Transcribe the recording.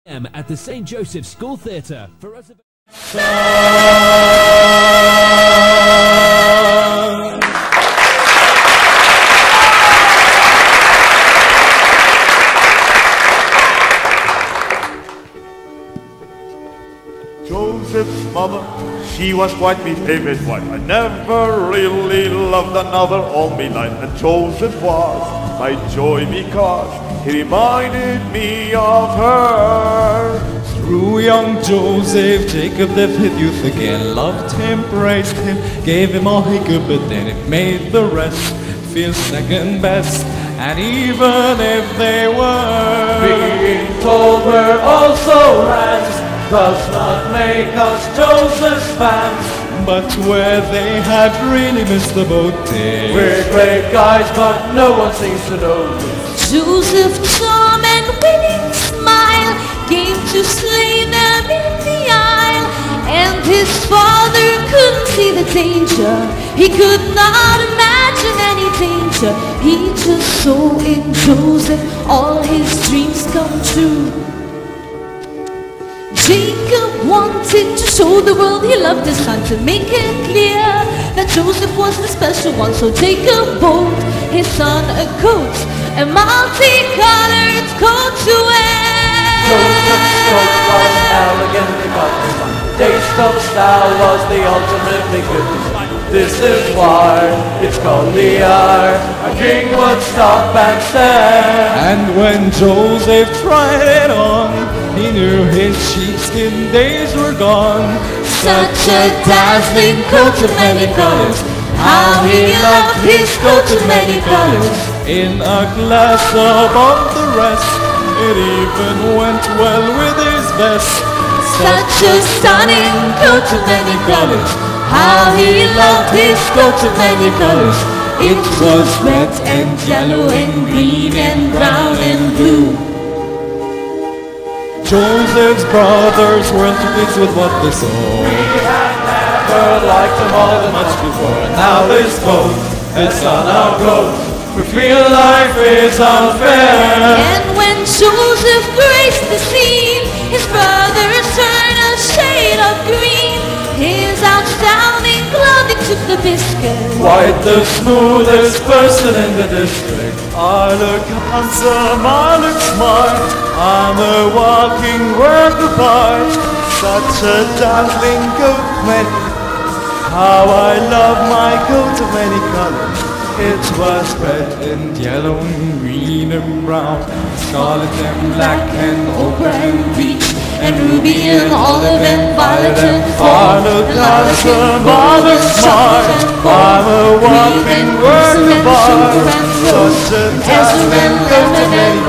At the St. Joseph School Theatre. For reservations. Joseph's mother, she was quite my favorite wife. I never really loved another all my life. And Joseph was my joy because he reminded me of her. Through young Joseph, Jacob lived his youth again. Loved him, praised him, gave him all he could, but then it made the rest feel second best. And even if they were being told we're also rats, does not make us Joseph's fans. But where they had really missed the boat, we're great guys, but no one seems to know this. Joseph's charm and winning smile came to slay them in the aisle, and his father couldn't see the danger. He could not imagine any danger. He just saw in Joseph all his dreams come true. Jacob wanted to show the world he loved his son, to make it clear that Joseph was the special one. So Jacob bought his son a coat, a multicolored coat to wear. Joseph's coat was elegantly cut design. Taste of style was the ultimately good design. This is why it's called the hour. A king would stop and stare. And when Joseph tried it on, he knew his sheepskin days were gone. Such a dazzling coat of many colors, how he loved his coat of many colors. In a class above the rest, it even went well with his vest. Such a stunning coat of many colors, how he loved his coat of many colors. It was red and yellow and green and brown and blue. Joseph's brothers weren't pleased with what they saw. We had never liked him all that much before. Now this coat, this on our coat, we feel life is unfair. And when Joseph graced the scene, his brothers turned a shade of green. His outstanding clothing took the biscuit. Quite the smoothest person in the district. I look handsome, I look smart, I'm a walking work of art. Such a dazzling coat of many, how I love my coat of many colors. It was red and yellow and green and brown, scarlet and black and ochre and peach, and ruby and olive and violet and I look handsome, I look smart, I'm a walking work of art. Such a dazzling coat of many